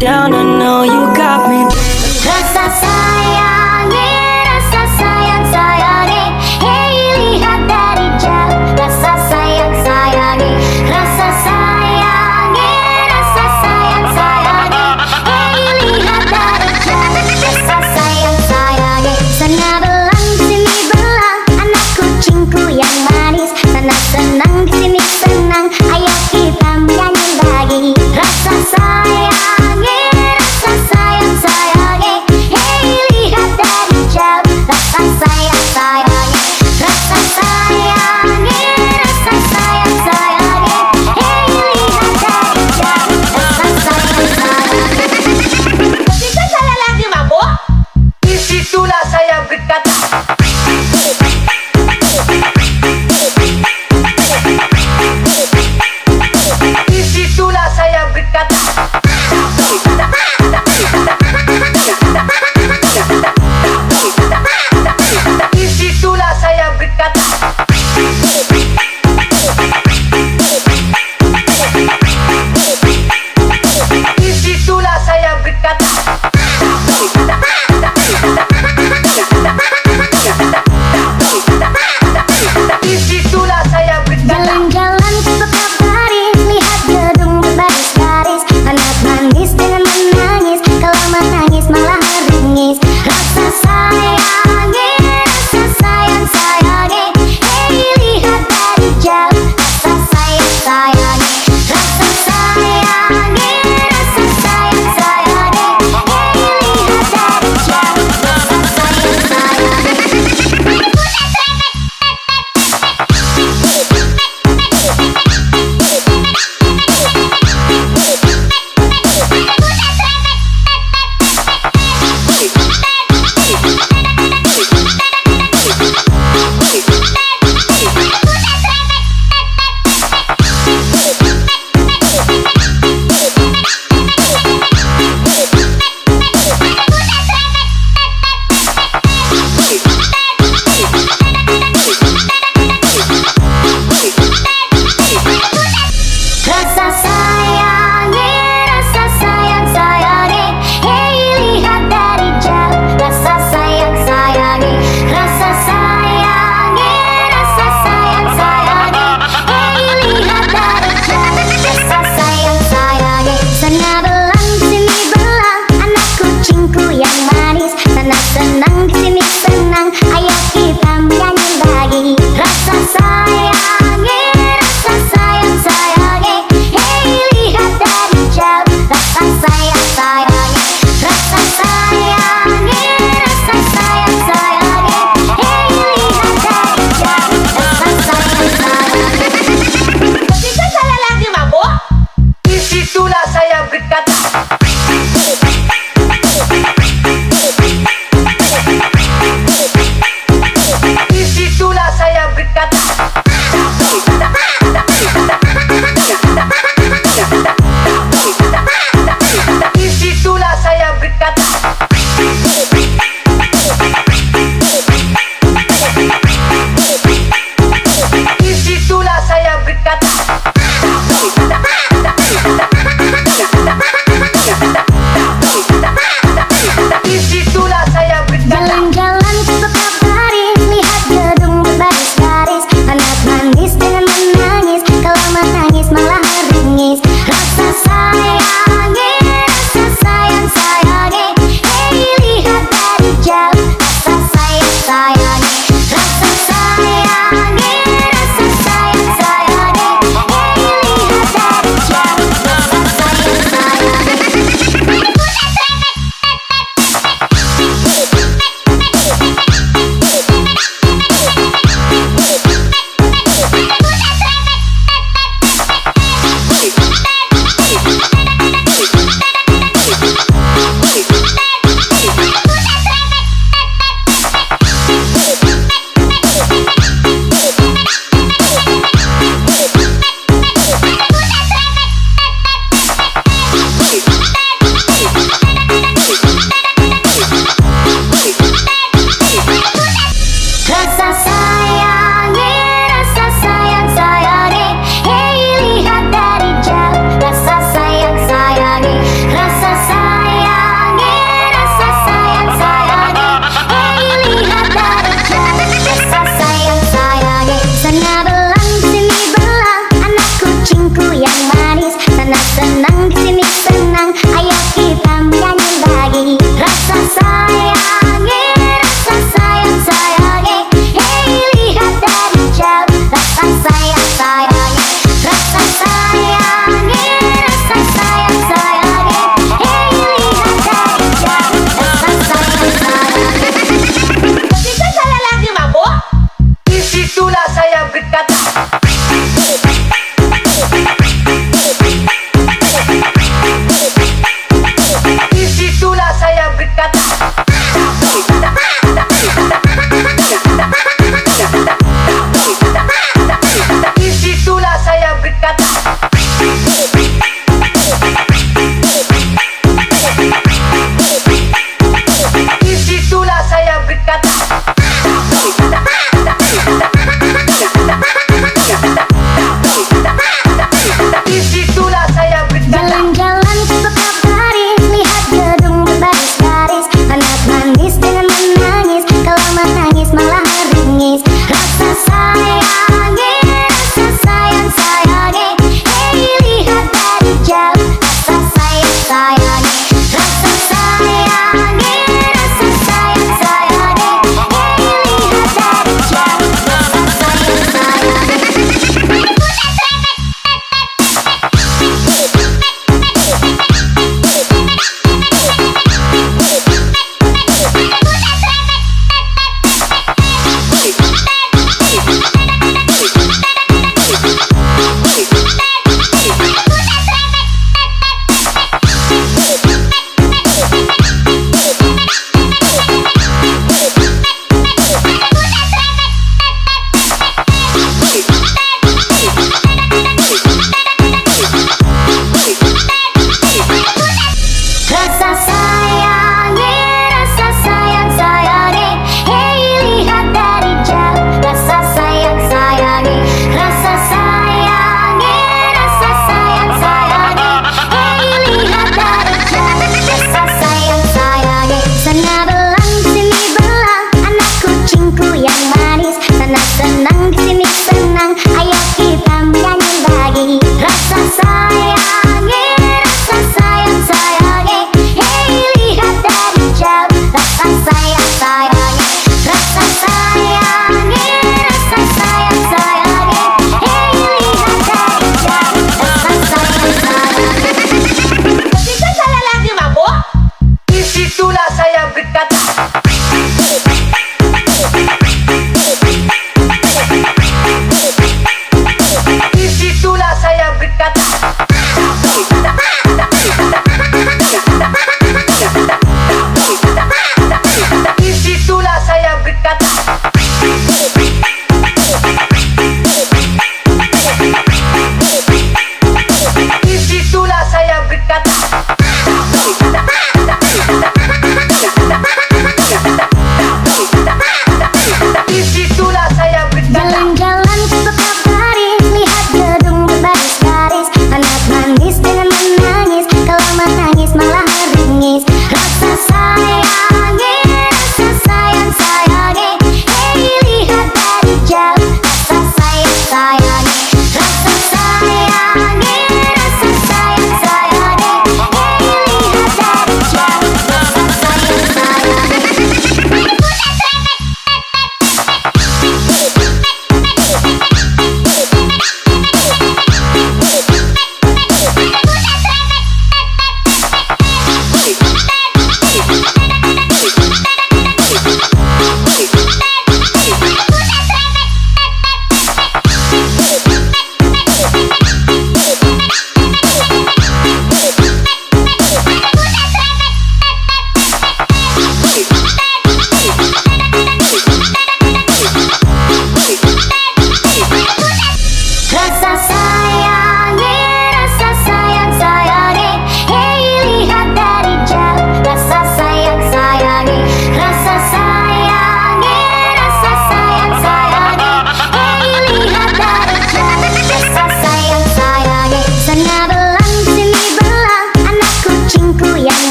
down, I know you got me. Rasa sayangi, rasa sayang sayangi. Hey, lihat dari jauh. Rasa sayang sayangi, rasa sayangi, rasa sayang sayangi. Hey, lihat dari jauh. Rasa sayang sayangi. Sana belang, sini belang, anak kucingku yang manis. Sana senang, di sini senang. Ayo kita menyanyi lagi. Rasa sayangi, rasa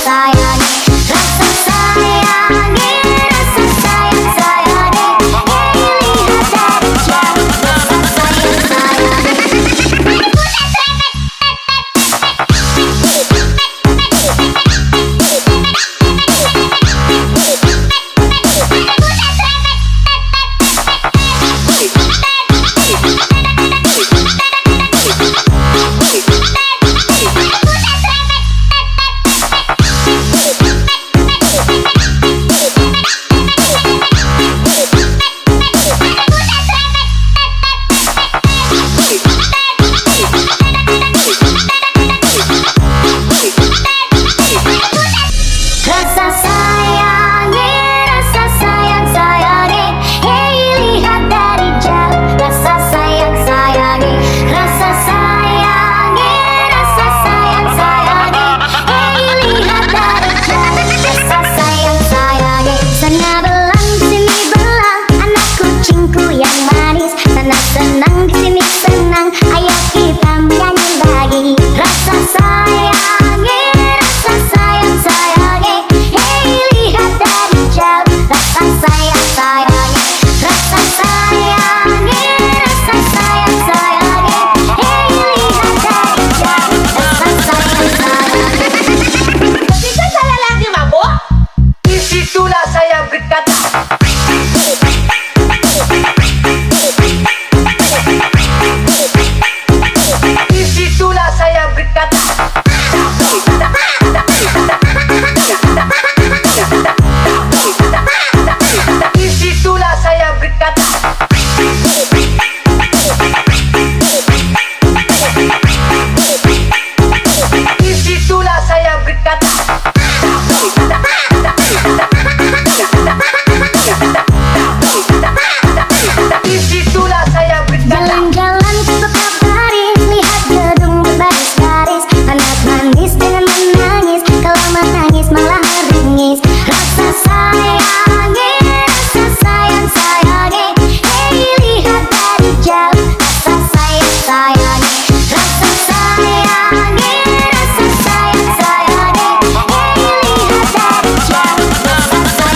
sayangi, rasa sayangi, rasa sayang sayangi. Hey, lihat dari jauh, rasa sayang sayangi. Rasa sayangi, rasa sayang sayangi. Hey, lihat dari jauh, rasa sayang sayangi, rasa sayangi, rasa sayang sayangi. Hey, lihat dari jauh, rasa sayang sayangi. Sana belang sini belang, anak kucingku yang manis. Sana senang sini senang, ayo kita menyanyi lagi. Rasa sayangi, rasa sayang sayangi. Hey, lihat dari jauh, rasa sayang sayangi, rasa sayangi, rasa sayang sayangi. Hey, lihat dari jauh, rasa sayang sayangi. Ketika saya lagi mabuk, disitulah saya berkata. Disitulah saya berkata. Disitulah saya berkata. Disitulah saya berkata. Disitulah saya berkata. Jalan-jalan tetap baris, lihat gedung berbaris-baris. Anak manis dengan menangis, kalau menangis malah meringis. Rasa sayangi, rasa sayang sayangi. Hey, lihat dari jauh, rasa sayang sayangi, rasa sayangi, rasa sayang sayangi. Hey, lihat dari jauh, rasa sayang sayangi.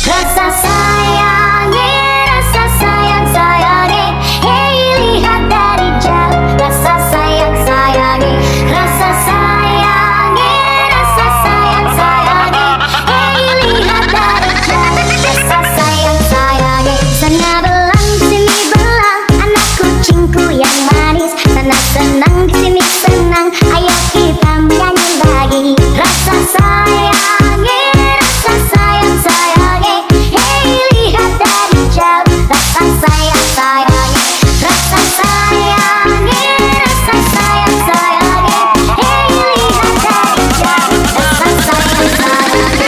Rasa sayangi, rasa sayang sayangi. Hey, lihat dari jauh, rasa sayang sayangi, rasa sayangi, rasa sayang sayangi. Hey, lihat dari jauh, rasa sayang sayangi. Sana belang sini belang, anak kucingku yang manis. Sana senang sini senang, ayo kita menyanyi lagi. Rasa sayangi, rasa sayang sayangi. Hey, lihat dari jauh, rasa sayang sayangi, rasa sayangi, rasa sayang sayangi. Hey, lihat dari jauh, rasa sayang sayangi.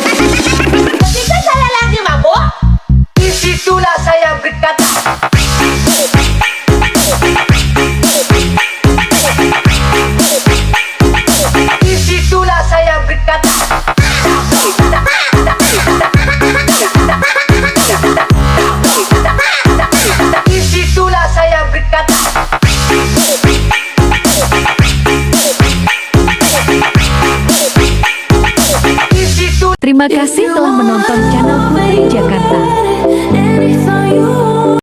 Ketika saya lagi mabuk, disitulah saya berkata. Disitulah saya berkata. Disitulah saya berkata. Terima kasih telah menonton channel Putri Jakarta. And if I you